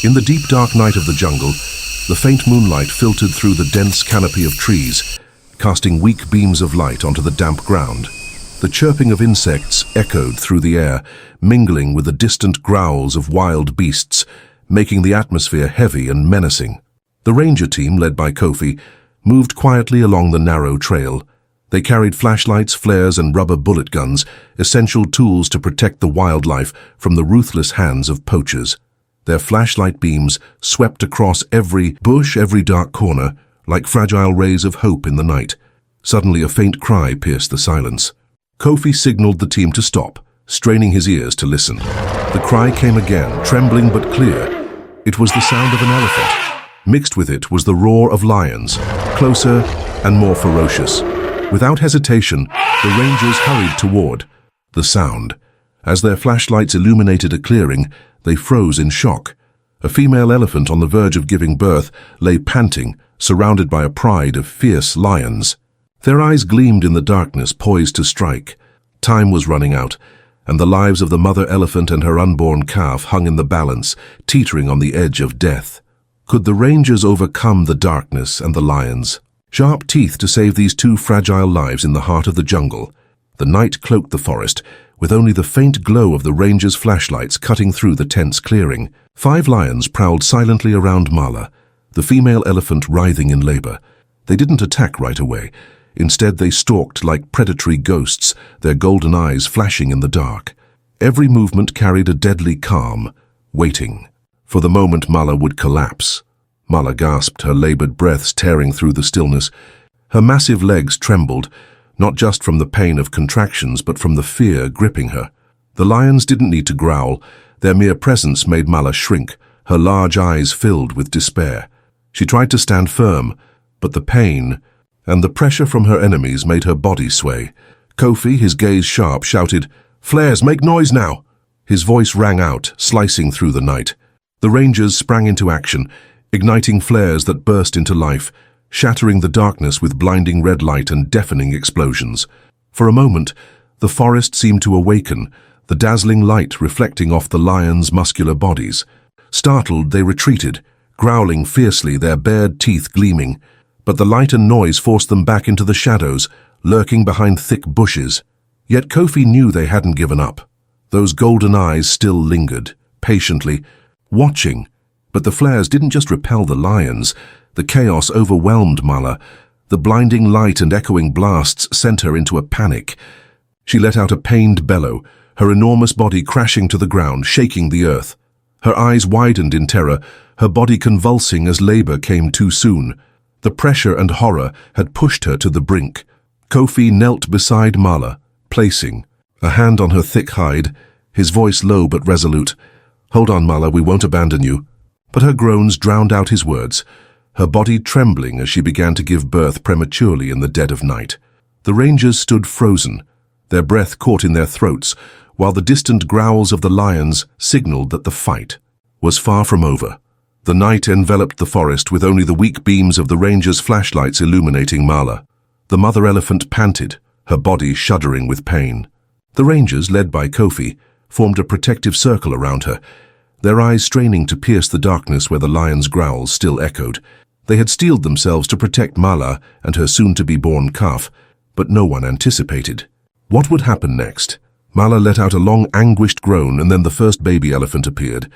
In the deep dark night of the jungle, the faint moonlight filtered through the dense canopy of trees, casting weak beams of light onto the damp ground. The chirping of insects echoed through the air, mingling with the distant growls of wild beasts, making the atmosphere heavy and menacing. The ranger team, led by Kofi, moved quietly along the narrow trail. They carried flashlights, flares, and rubber bullet guns, essential tools to protect the wildlife from the ruthless hands of poachers. Their flashlight beams swept across every bush, every dark corner, like fragile rays of hope in the night. Suddenly, a faint cry pierced the silence. Kofi signaled the team to stop, straining his ears to listen. The cry came again, trembling but clear. It was the sound of an elephant. Mixed with it was the roar of lions, closer and more ferocious. Without hesitation, the rangers hurried toward the sound. As their flashlights illuminated a clearing, they froze in shock. A female elephant on the verge of giving birth lay panting, surrounded by a pride of fierce lions. Their eyes gleamed in the darkness, poised to strike. Time was running out, and the lives of the mother elephant and her unborn calf hung in the balance, teetering on the edge of death. Could the rangers overcome the darkness and the lions? Sharp teeth to save these two fragile lives in the heart of the jungle. The night cloaked the forest, with only the faint glow of the rangers' flashlights cutting through the tense clearing. 5 lions prowled silently around Mala, the female elephant writhing in labor. They didn't attack right away. Instead, they stalked like predatory ghosts, their golden eyes flashing in the dark. Every movement carried a deadly calm, waiting for the moment Mala would collapse. Mala gasped, her labored breaths tearing through the stillness. Her massive legs trembled, not just from the pain of contractions, but from the fear gripping her. The lions didn't need to growl. Their mere presence made Mala shrink, her large eyes filled with despair. She tried to stand firm, but the pain and the pressure from her enemies made her body sway. Kofi, his gaze sharp, shouted, "Flares, make noise now!" His voice rang out, slicing through the night. The rangers sprang into action, igniting flares that burst into life, shattering the darkness with blinding red light and deafening explosions. For a moment, the forest seemed to awaken, the dazzling light reflecting off the lions' muscular bodies. Startled, they retreated, growling fiercely, their bared teeth gleaming. But the light and noise forced them back into the shadows, lurking behind thick bushes. Yet Kofi knew they hadn't given up. Those golden eyes still lingered, patiently, watching. But the flares didn't just repel the lions. The chaos overwhelmed Mala. The blinding light and echoing blasts sent her into a panic. She let out a pained bellow, her enormous body crashing to the ground, shaking the earth. Her eyes widened in terror, her body convulsing as labor came too soon. The pressure and horror had pushed her to the brink. Kofi knelt beside Mala, placing a hand on her thick hide, his voice low but resolute. "Hold on, Mala, we won't abandon you." But her groans drowned out his words, her body trembling as she began to give birth prematurely in the dead of night. The rangers stood frozen, their breath caught in their throats, while the distant growls of the lions signaled that the fight was far from over. The night enveloped the forest with only the weak beams of the rangers' flashlights illuminating Mala. The mother elephant panted, her body shuddering with pain. The rangers, led by Kofi, formed a protective circle around her, their eyes straining to pierce the darkness where the lion's growls still echoed. They had steeled themselves to protect Mala and her soon-to-be-born calf, but no one anticipated what would happen next. Mala let out a long, anguished groan, and then the first baby elephant appeared.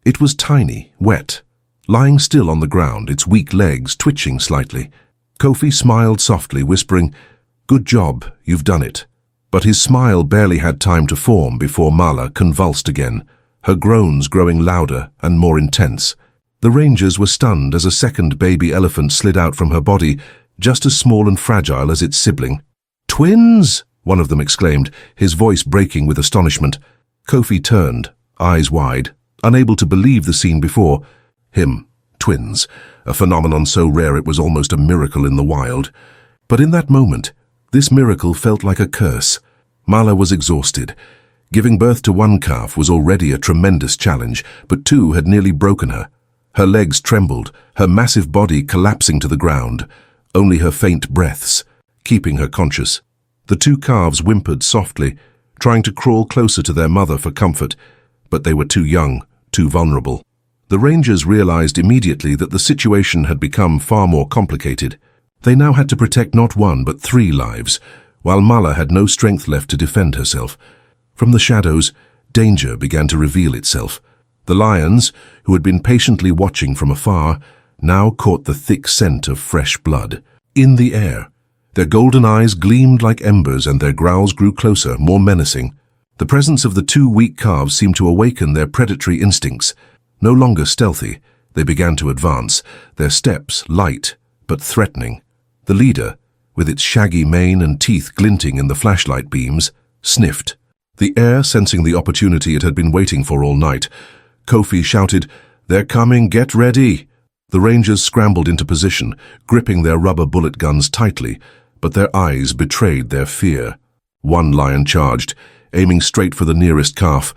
It was tiny, wet, lying still on the ground, its weak legs twitching slightly. Kofi smiled softly, whispering, "Good job, you've done it." But his smile barely had time to form before Mala convulsed again, her groans growing louder and more intense. The rangers were stunned as a second baby elephant slid out from her body, just as small and fragile as its sibling. "Twins!" one of them exclaimed, his voice breaking with astonishment. Kofi turned, eyes wide, unable to believe the scene before him. Twins, a phenomenon so rare it was almost a miracle in the wild. But in that moment, this miracle felt like a curse. Mala was exhausted. Giving birth to one calf was already a tremendous challenge, but 2 had nearly broken her. Her legs trembled, her massive body collapsing to the ground, only her faint breaths keeping her conscious. The 2 calves whimpered softly, trying to crawl closer to their mother for comfort, but they were too young, too vulnerable. The rangers realized immediately that the situation had become far more complicated. They now had to protect not one but 3 lives, while Mala had no strength left to defend herself. From the shadows, danger began to reveal itself. The lions, who had been patiently watching from afar, now caught the thick scent of fresh blood. In the air, their golden eyes gleamed like embers and their growls grew closer, more menacing. The presence of the 2 weak calves seemed to awaken their predatory instincts. No longer stealthy, they began to advance, their steps light but threatening. The leader, with its shaggy mane and teeth glinting in the flashlight beams, sniffed. The air sensing the opportunity it had been waiting for all night. Kofi shouted, "They're coming, get ready!" The rangers scrambled into position, gripping their rubber bullet guns tightly, but their eyes betrayed their fear. One lion charged, aiming straight for the nearest calf.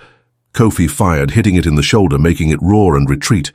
Kofi fired, hitting it in the shoulder, making it roar and retreat.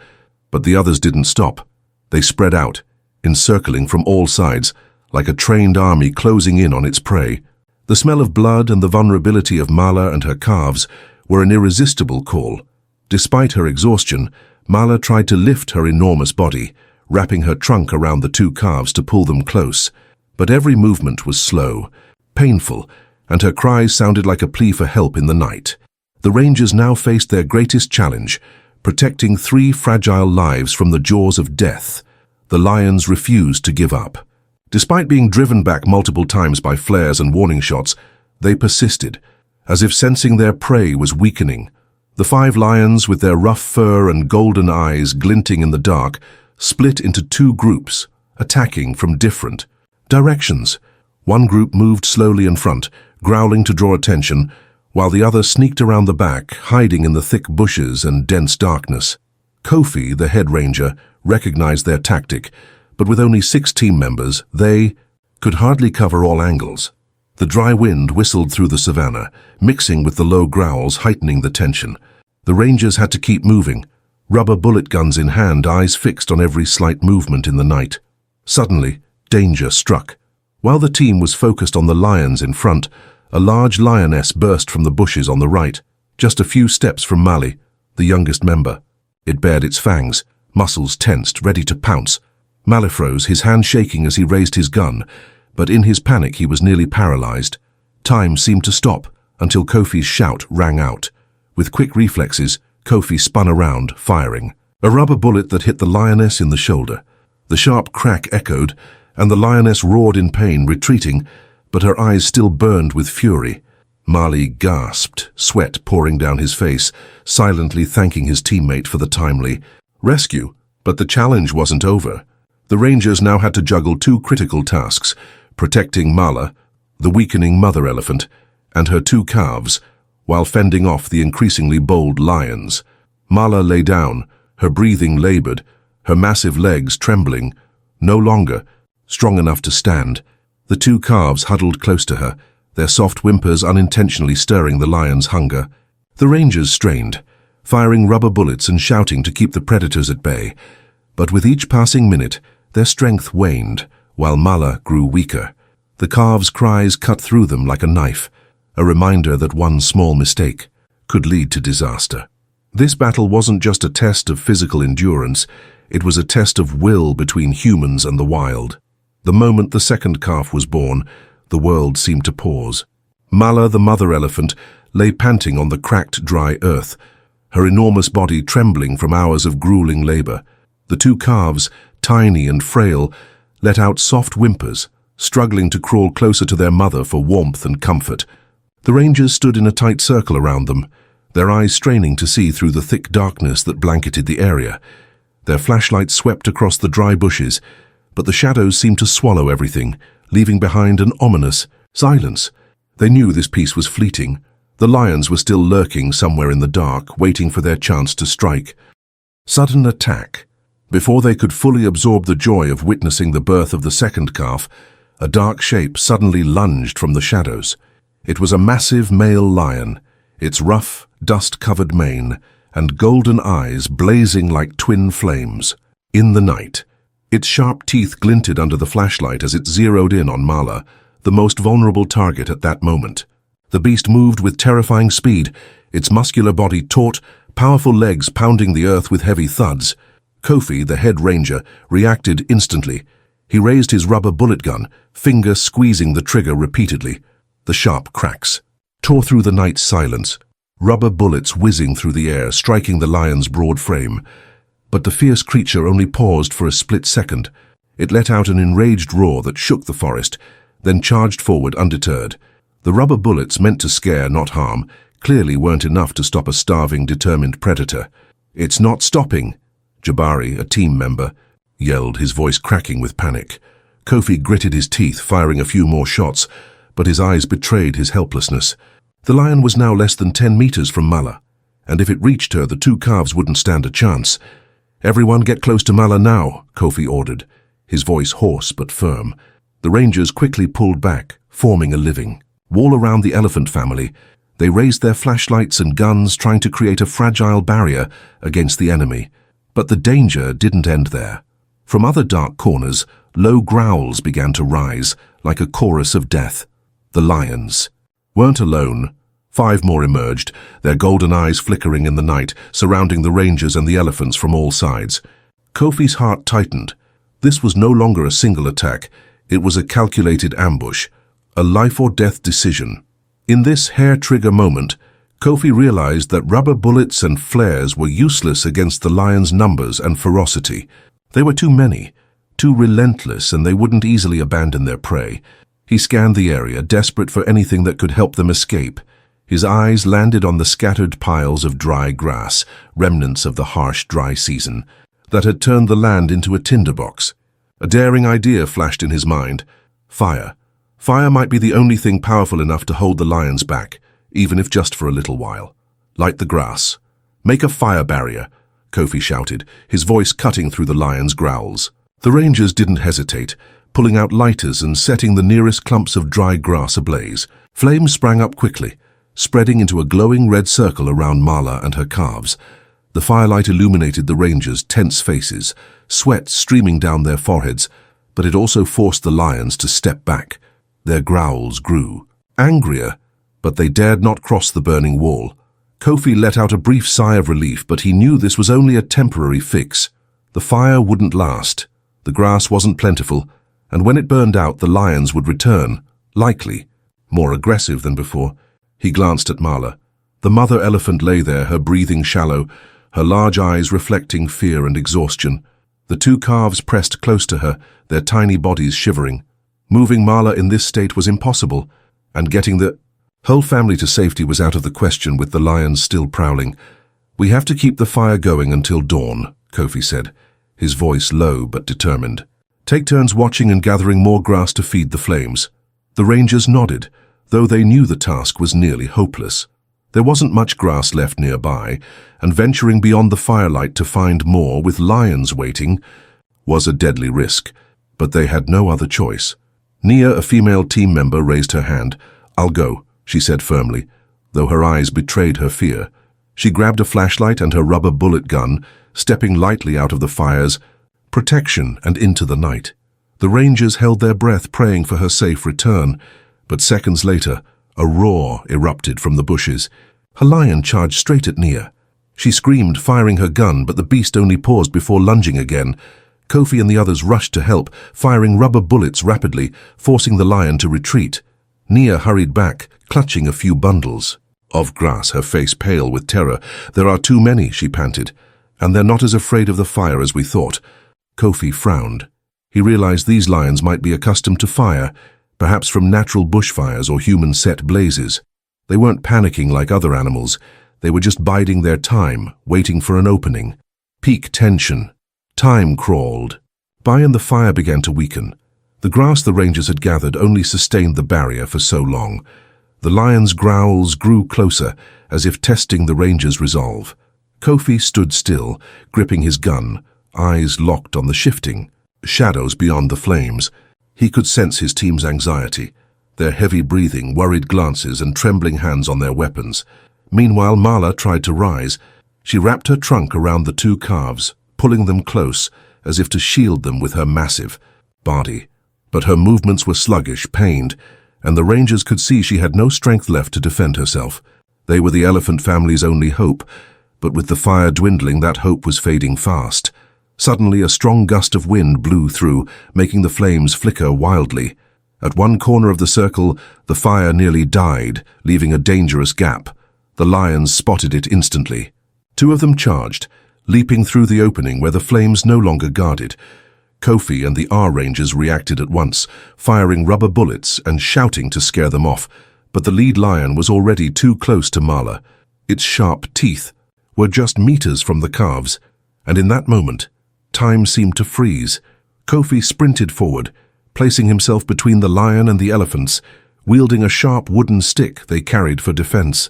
But the others didn't stop. They spread out, encircling from all sides, like a trained army closing in on its prey. The smell of blood and the vulnerability of Mala and her calves were an irresistible call. Despite her exhaustion, Mala tried to lift her enormous body, wrapping her trunk around the 2 calves to pull them close. But every movement was slow, painful, and her cries sounded like a plea for help in the night. The rangers now faced their greatest challenge, protecting 3 fragile lives from the jaws of death. The lions refused to give up. Despite being driven back multiple times by flares and warning shots, they persisted, as if sensing their prey was weakening. The 5 lions, with their rough fur and golden eyes glinting in the dark, split into 2 groups, attacking from different directions. One group moved slowly in front, growling to draw attention, while the other sneaked around the back, hiding in the thick bushes and dense darkness. Kofi, the head ranger, recognized their tactic, but with only 6 team members, they could hardly cover all angles. The dry wind whistled through the savannah, mixing with the low growls, heightening the tension. The rangers had to keep moving, rubber bullet guns in hand, eyes fixed on every slight movement in the night. Suddenly, danger struck. While the team was focused on the lions in front, a large lioness burst from the bushes on the right, just a few steps from Mali, the youngest member. It bared its fangs, muscles tensed, ready to pounce. Mali froze, his hand shaking as he raised his gun, but in his panic he was nearly paralyzed. Time seemed to stop until Kofi's shout rang out. With quick reflexes, Kofi spun around, firing. A rubber bullet that hit the lioness in the shoulder. The sharp crack echoed, and the lioness roared in pain, retreating, but her eyes still burned with fury. Mali gasped, sweat pouring down his face, silently thanking his teammate for the timely rescue. But the challenge wasn't over. The rangers now had to juggle 2 critical tasks, protecting Mala, the weakening mother elephant, and her 2 calves, while fending off the increasingly bold lions. Mala lay down, her breathing labored, her massive legs trembling, no longer strong enough to stand. The 2 calves huddled close to her, their soft whimpers unintentionally stirring the lion's hunger. The rangers strained, firing rubber bullets and shouting to keep the predators at bay. But with each passing minute, their strength waned, while Mala grew weaker. The calves' cries cut through them like a knife, a reminder that one small mistake could lead to disaster. This battle wasn't just a test of physical endurance, it was a test of will between humans and the wild. The moment the second calf was born, the world seemed to pause. Mala, the mother elephant, lay panting on the cracked, dry earth, her enormous body trembling from hours of grueling labor. The 2 calves, tiny and frail, let out soft whimpers, struggling to crawl closer to their mother for warmth and comfort. The rangers stood in a tight circle around them, their eyes straining to see through the thick darkness that blanketed the area. Their flashlights swept across the dry bushes, but the shadows seemed to swallow everything, leaving behind an ominous silence. They knew this peace was fleeting. The lions were still lurking somewhere in the dark, waiting for their chance to strike. Sudden attack. Before they could fully absorb the joy of witnessing the birth of the second calf, a dark shape suddenly lunged from the shadows. It was a massive male lion, its rough, dust-covered mane and golden eyes blazing like twin flames. In the night, its sharp teeth glinted under the flashlight as it zeroed in on Mala, the most vulnerable target at that moment. The beast moved with terrifying speed, its muscular body taut, powerful legs pounding the earth with heavy thuds. Kofi, the head ranger, reacted instantly. He raised his rubber bullet gun, finger squeezing the trigger repeatedly. The sharp cracks tore through the night silence, rubber bullets whizzing through the air, striking the lion's broad frame. But the fierce creature only paused for a split second. It let out an enraged roar that shook the forest, then charged forward undeterred. The rubber bullets, meant to scare, not harm, clearly weren't enough to stop a starving, determined predator. "It's not stopping," Jabari, a team member, yelled, his voice cracking with panic. Kofi gritted his teeth, firing a few more shots, but his eyes betrayed his helplessness. The lion was now less than 10 meters from Mala, and if it reached her, the two calves wouldn't stand a chance. "Everyone get close to Mala now," Kofi ordered, his voice hoarse but firm. The rangers quickly pulled back, forming a living wall around the elephant family. They raised their flashlights and guns, trying to create a fragile barrier against the enemy. But the danger didn't end there. From other dark corners, low growls began to rise, like a chorus of death. The lions weren't alone. 5 more emerged, their golden eyes flickering in the night, surrounding the rangers and the elephants from all sides. Kofi's heart tightened. This was no longer a single attack. It was a calculated ambush, a life-or-death decision. In this hair-trigger moment, Kofi realized that rubber bullets and flares were useless against the lion's numbers and ferocity. They were too many, too relentless, and they wouldn't easily abandon their prey. He scanned the area, desperate for anything that could help them escape. His eyes landed on the scattered piles of dry grass, remnants of the harsh, dry season, that had turned the land into a tinderbox. A daring idea flashed in his mind. Fire. Fire might be the only thing powerful enough to hold the lions back, even if just for a little while. Light the grass. "Make a fire barrier," Kofi shouted, his voice cutting through the lion's growls. The rangers didn't hesitate, pulling out lighters and setting the nearest clumps of dry grass ablaze. Flames sprang up quickly, spreading into a glowing red circle around Mala and her calves. The firelight illuminated the rangers' tense faces, sweat streaming down their foreheads, but it also forced the lions to step back. Their growls grew, angrier, but they dared not cross the burning wall. Kofi let out a brief sigh of relief, but he knew this was only a temporary fix. The fire wouldn't last. The grass wasn't plentiful, and when it burned out, the lions would return, likely, more aggressive than before. He glanced at Mala. The mother elephant lay there, her breathing shallow, her large eyes reflecting fear and exhaustion. The two calves pressed close to her, their tiny bodies shivering. Moving Mala in this state was impossible, and getting the whole family to safety was out of the question with the lions still prowling. "We have to keep the fire going until dawn," Kofi said, his voice low but determined. "Take turns watching and gathering more grass to feed the flames." The rangers nodded, though they knew the task was nearly hopeless. There wasn't much grass left nearby, and venturing beyond the firelight to find more with lions waiting was a deadly risk, but they had no other choice. Nia, a female team member, raised her hand. "I'll go," she said firmly, though her eyes betrayed her fear. She grabbed a flashlight and her rubber bullet gun, stepping lightly out of the fire's protection and into the night. The rangers held their breath, praying for her safe return, but seconds later, a roar erupted from the bushes. A lion charged straight at Nia. She screamed, firing her gun, but the beast only paused before lunging again. Kofi and the others rushed to help, firing rubber bullets rapidly, forcing the lion to retreat. Nia hurried back, clutching a few bundles of grass, her face pale with terror. "There are too many," she panted, "and they're not as afraid of the fire as we thought." Kofi frowned. He realized these lions might be accustomed to fire, perhaps from natural bushfires or human-set blazes. They weren't panicking like other animals. They were just biding their time, waiting for an opening. Peak tension. Time crawled by and the fire began to weaken. The grass the rangers had gathered only sustained the barrier for so long. The lion's growls grew closer, as if testing the rangers' resolve. Kofi stood still, gripping his gun, eyes locked on the shifting shadows beyond the flames. He could sense his team's anxiety, their heavy breathing, worried glances, and trembling hands on their weapons. Meanwhile, Mala tried to rise. She wrapped her trunk around the two calves, pulling them close, as if to shield them with her massive body. But her movements were sluggish, pained, and the rangers could see she had no strength left to defend herself. They were the elephant family's only hope, But with the fire dwindling, that hope was fading fast. Suddenly, a strong gust of wind blew through, making the flames flicker wildly. At one corner of the circle, the fire nearly died, leaving a dangerous gap. The lions spotted it instantly. Two of them charged, leaping through the opening where the flames no longer guarded. Kofi and the R-Rangers reacted at once, firing rubber bullets and shouting to scare them off. But the lead lion was already too close to Mala. Its sharp teeth were just meters from the calves, and in that moment, time seemed to freeze. Kofi sprinted forward, placing himself between the lion and the elephants, wielding a sharp wooden stick they carried for defense.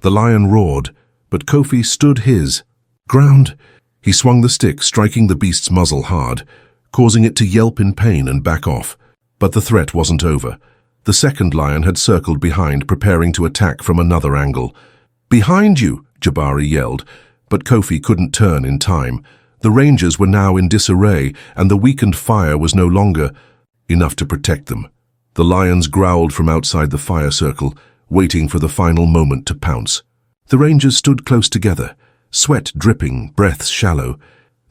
The lion roared, but Kofi stood his ground. He swung the stick, striking the beast's muzzle hard, causing it to yelp in pain and back off. But the threat wasn't over. The second lion had circled behind, preparing to attack from another angle. "Behind you!" Jabari yelled, but Kofi couldn't turn in time. The Rangers were now in disarray, and the weakened fire was no longer enough to protect them. The lions growled from outside the fire circle, waiting for the final moment to pounce. The Rangers stood close together, sweat dripping, breaths shallow.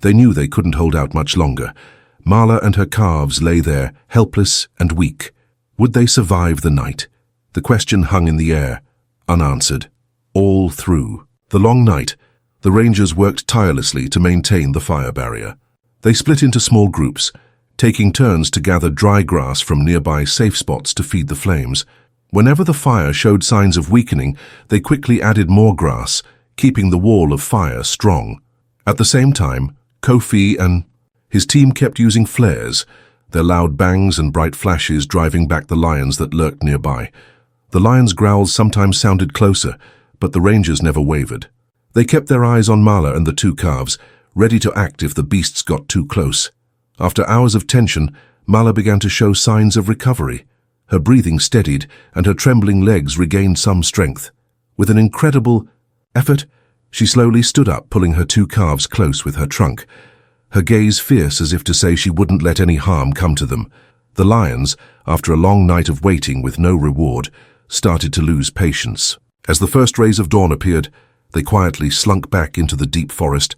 They knew they couldn't hold out much longer. Mala and her calves lay there, helpless and weak. Would they survive the night? The question hung in the air, unanswered. All through the long night, the Rangers worked tirelessly to maintain the fire barrier. They split into small groups, taking turns to gather dry grass from nearby safe spots to feed the flames. Whenever the fire showed signs of weakening, they quickly added more grass, keeping the wall of fire strong. At the same time, Kofi and his team kept using flares, their loud bangs and bright flashes driving back the lions that lurked nearby. The lions' growls sometimes sounded closer, but the Rangers never wavered. They kept their eyes on Mala and the two calves, ready to act if the beasts got too close. After hours of tension, Mala began to show signs of recovery. Her breathing steadied, and her trembling legs regained some strength. With an incredible effort, she slowly stood up, pulling her two calves close with her trunk, her gaze fierce as if to say she wouldn't let any harm come to them. The lions, after a long night of waiting with no reward, started to lose patience. As the first rays of dawn appeared, they quietly slunk back into the deep forest,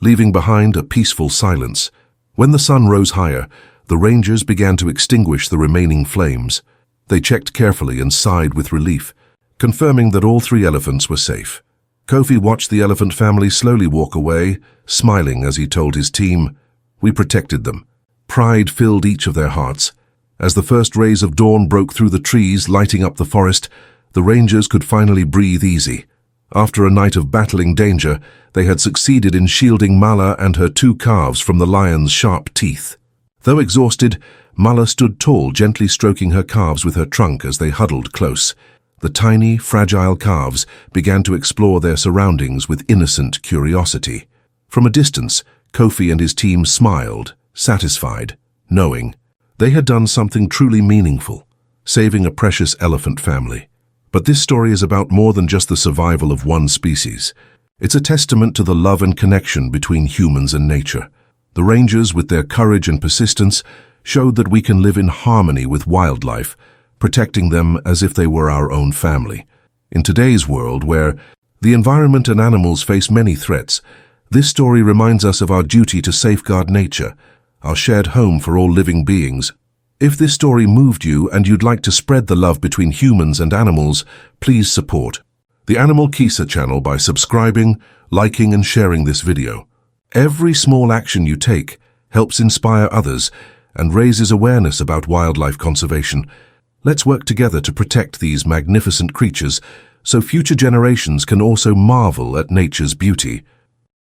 leaving behind a peaceful silence. When the sun rose higher, the Rangers began to extinguish the remaining flames. They checked carefully and sighed with relief, confirming that all three elephants were safe. Kofi watched the elephant family slowly walk away, smiling as he told his team, "We protected them." Pride filled each of their hearts. As the first rays of dawn broke through the trees, lighting up the forest, the Rangers could finally breathe easy. After a night of battling danger, they had succeeded in shielding Mala and her two calves from the lion's sharp teeth. Though exhausted, Mala stood tall, gently stroking her calves with her trunk as they huddled close. The tiny, fragile calves began to explore their surroundings with innocent curiosity. From a distance, Kofi and his team smiled, satisfied, knowing they had done something truly meaningful, saving a precious elephant family. But this story is about more than just the survival of one species. It's a testament to the love and connection between humans and nature. The Rangers, with their courage and persistence, showed that we can live in harmony with wildlife, protecting them as if they were our own family. In today's world, where the environment and animals face many threats, this story reminds us of our duty to safeguard nature, our shared home for all living beings. If this story moved you and you'd like to spread the love between humans and animals, please support the Animal Kisa channel by subscribing, liking and sharing this video. Every small action you take helps inspire others and raises awareness about wildlife conservation. Let's work together to protect these magnificent creatures so future generations can also marvel at nature's beauty.